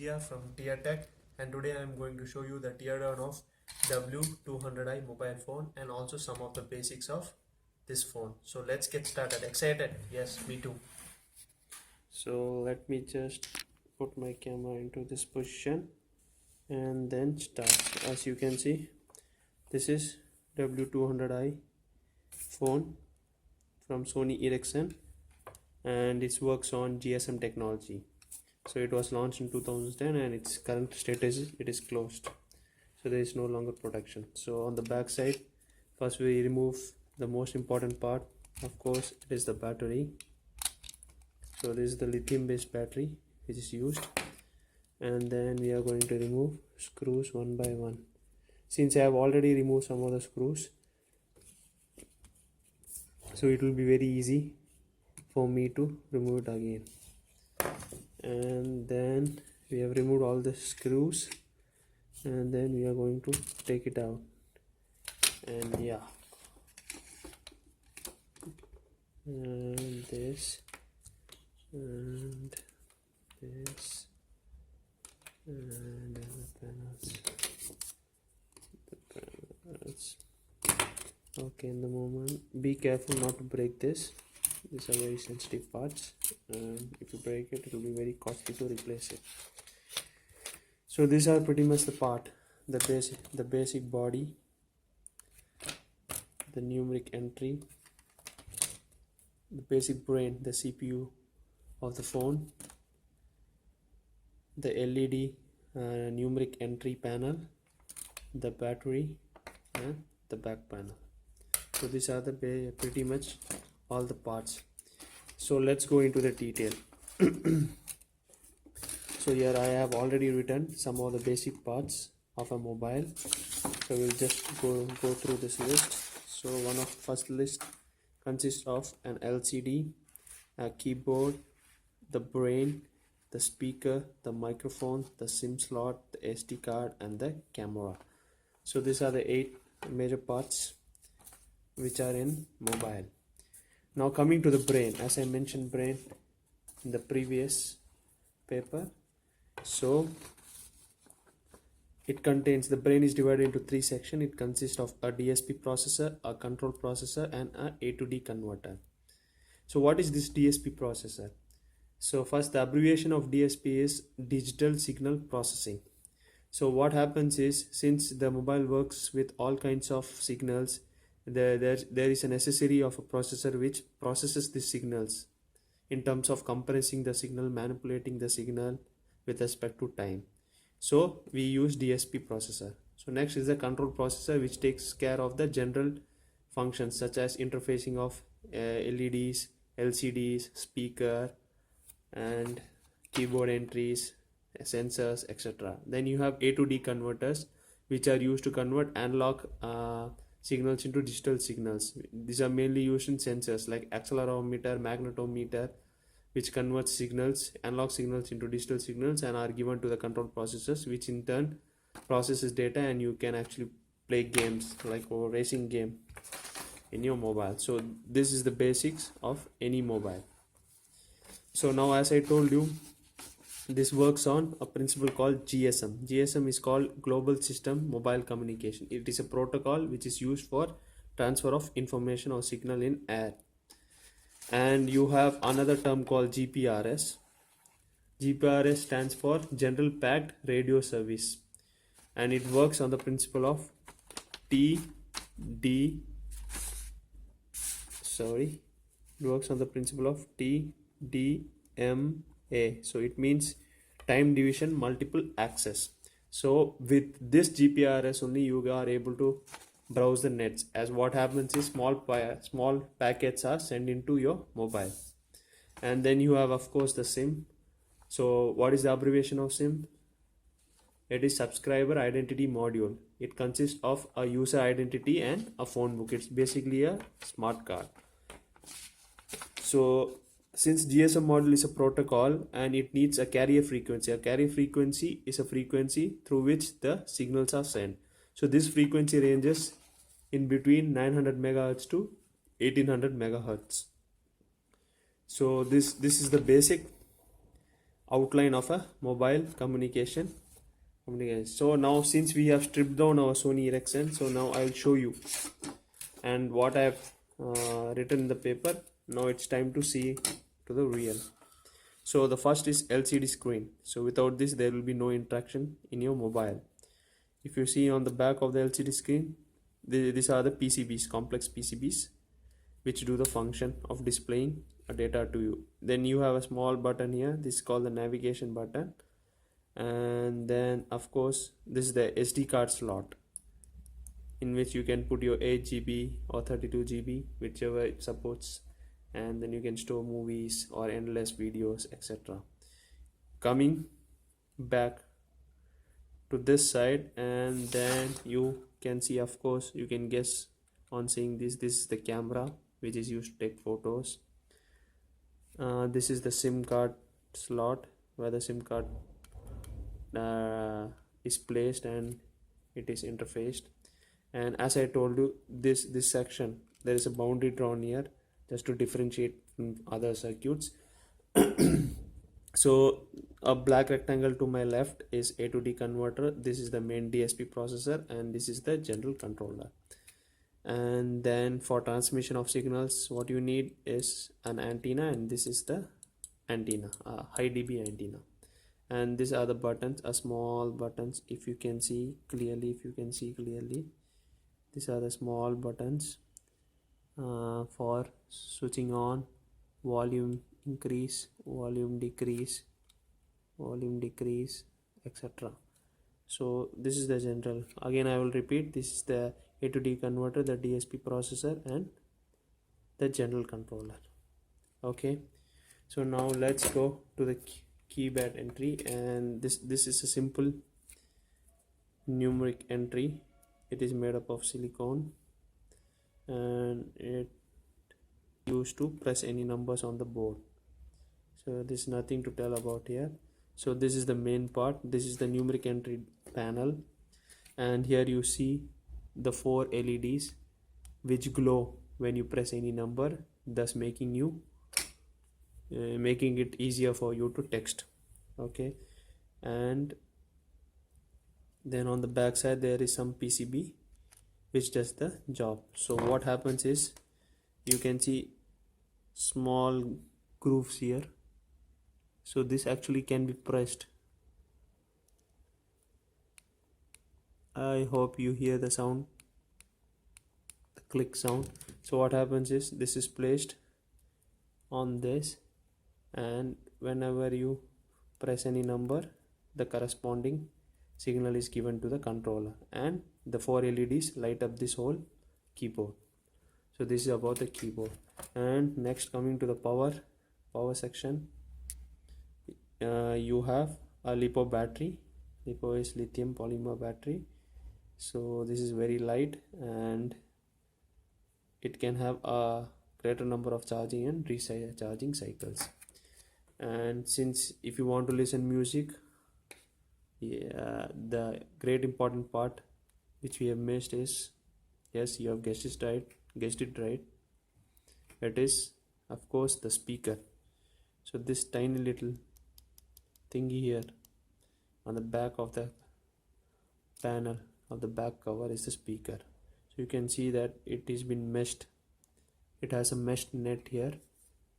Vidya from Teartech, and today I am going to show you the teardown of W200i mobile phone and also some of the basics of this phone. So let's get started. Excited? Yes, me too. So let me just put my camera into this position and then start. As you can see, this is W200i phone from Sony Ericsson, and it works on GSM technology. So it was launched in 2010 and its current status is it is closed, so there is no longer protection. So on the back side, first we remove the most important part. Of course, it is the battery. So this is the lithium based battery which is used, and then we are going to remove screws one by one. Since I have already removed some of the screws, so it will be very easy for me to remove it again. And then we have removed all the screws, and then we are going to take it out. And yeah, and this and this and then the panels. Okay, in the moment, be careful not to break this. These are very sensitive parts, and if you break it, it will be very costly to replace it. So these are pretty much the part: the basic body, the numeric entry, the basic brain, the CPU of the phone, the LED numeric entry panel, the battery, and the back panel. So these are the pretty much all the parts. So let's go into the detail. So here I have already written some of the basic parts of a mobile, so we'll just go through this list. So one of first list consists of an LCD, a keyboard, the brain, the speaker, the microphone, the SIM slot, the SD card, and the camera. So these are the 8 major parts which are in mobile. Now coming to the brain, as I mentioned brain in the previous paper, so it contains, the brain is divided into 3 sections. It consists of a DSP processor, a control processor, and a to D converter. So what is this DSP processor? So first, the abbreviation of DSP is digital signal processing. So what happens is, since the mobile works with all kinds of signals, there is a necessity of a processor which processes these signals in terms of compressing the signal, manipulating the signal with respect to time. So we use DSP processor. So next is the control processor, which takes care of the general functions such as interfacing of LEDs, LCDs, speaker, and keyboard entries, sensors, etc. Then you have A to D converters, which are used to convert analog signals into digital signals. These are mainly used in sensors like accelerometer, magnetometer, which converts signals, analog signals, into digital signals and are given to the control processors, which in turn processes data, and you can actually play games like a racing game in your mobile. So this is the basics of any mobile. So now, as I told you, this works on a principle called GSM. GSM is called Global System Mobile Communication. It is a protocol which is used for transfer of information or signal in air. And you have another term called GPRS. GPRS stands for General Packed Radio Service, and it works on the principle of TDMA. So it means time division multiple access. So with this GPRS only, you are able to browse the nets, as what happens is small packets are sent into your mobile. And then you have, of course, the SIM. So what is the abbreviation of SIM? It is subscriber identity module. It consists of a user identity and a phone book. It's basically a smart card. So since GSM module is a protocol and it needs a carrier frequency is a frequency through which the signals are sent. So this frequency ranges in between 900 megahertz to 1800 megahertz. So this is the basic outline of a mobile communication. So now, since we have stripped down our Sony Ericsson, so now I will show you and what I have written in the paper. Now it's time to see to the real. So the first is LCD screen. So without this there will be no interaction in your mobile. If you see on the back of the LCD screen, these are the PCBs, complex PCBs, which do the function of displaying a data to you. Then you have a small button here, this is called the navigation button, and then of course this is the SD card slot, in which you can put your 8 GB or 32 GB, whichever it supports, and then you can store movies or endless videos, etc. Coming back to this side, and then you can see, of course you can guess on seeing this is the camera which is used to take photos. This is the SIM card slot where the SIM card is placed and it is interfaced. And as I told you, this section, there is a boundary drawn here just to differentiate from other circuits. So a black rectangle to my left is A to D converter. This is the main DSP processor, and this is the general controller. And then for transmission of signals, what you need is an antenna, and this is the antenna, high dB antenna. And these are the buttons, small buttons. If you can see clearly, these are the small buttons for switching on, volume increase, volume decrease, etc. So this is the general. Again I will repeat, this is the A to D converter, the DSP processor, and the general controller. Okay, so now let's go to the keypad entry, and this is a simple numeric entry. It is made up of silicone, and it used to press any numbers on the board. So there's nothing to tell about here. So this is the main part. This is the numeric entry panel, and here you see the 4 LEDs which glow when you press any number, thus making it easier for you to text. Okay, and then on the back side there is some PCB which does the job. So what happens is, you can see small grooves here. So this actually can be pressed. I hope you hear the sound, the click sound. So what happens is, this is placed on this, and whenever you press any number, the corresponding signal is given to the controller, and the 4 LEDs light up this whole keyboard. So this is about the keyboard. And next, coming to the power section, you have a LiPo battery. LiPo is lithium polymer battery. So this is very light, and it can have a greater number of charging and recharging cycles. And since if you want to listen music, the great important part which we have missed is, yes, you have guessed it right, it is of course the speaker. So this tiny little thingy here on the back of the panel of the back cover is the speaker. So you can see that it is been meshed. It has a meshed net here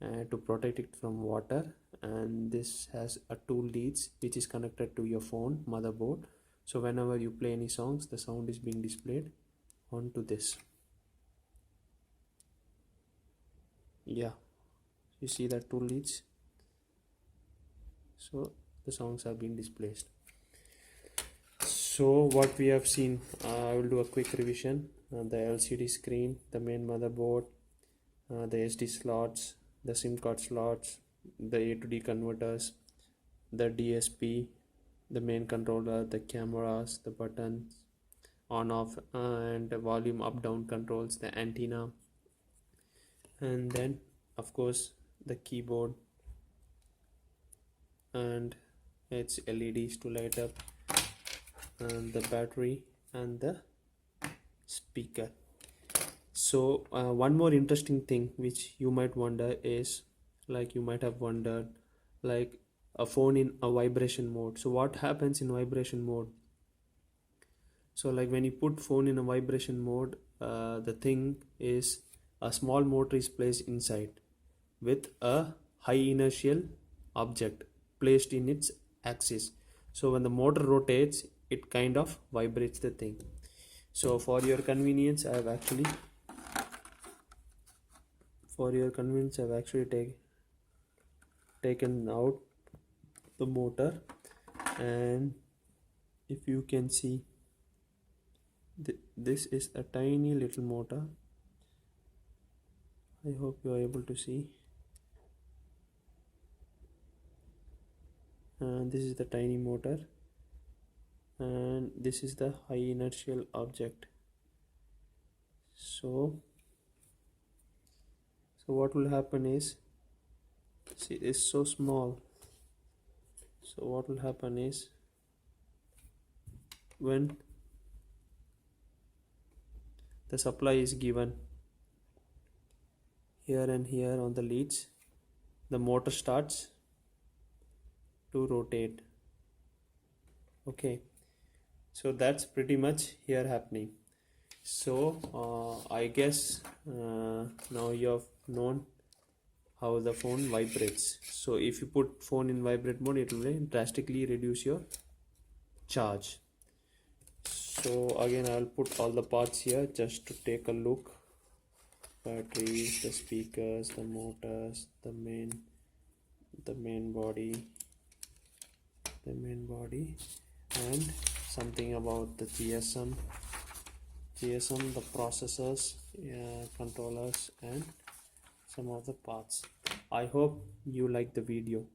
to protect it from water, and this has a 2 leads which is connected to your phone motherboard. So whenever you play any songs, the sound is being displayed onto this. Yeah, you see that 2 leads. So the songs are being displayed. So what we have seen, I will do a quick revision. The LCD screen, the main motherboard, the SD slots, the SIM card slots, the A to D converters, the DSP, the main controller, the cameras, the buttons on off, and the volume up down controls, the antenna, and then of course the keyboard and its LEDs to light up, and the battery and the speaker. So one more interesting thing which you might wonder is, like you might have wondered, like a phone in a vibration mode. So what happens in vibration mode? So like when you put phone in a vibration mode, the thing is a small motor is placed inside with a high inertial object placed in its axis. So when the motor rotates, it kind of vibrates the thing. So for your convenience, I've actually taken out the motor, and if you can see, this is a tiny little motor. I hope you are able to see. And this is the tiny motor, and this is the high inertial object. So what will happen is, see, it's so small. So what will happen is, when the supply is given here and here on the leads, the motor starts to rotate. Okay, so that's pretty much here happening. So I guess now you have known how the phone vibrates. So if you put phone in vibrate mode, it will drastically reduce your charge. So again, I'll put all the parts here just to take a look. Batteries, the speakers, the motors, the main body, and something about the GSM, the processors, controllers, and some of the parts. I hope you like the video.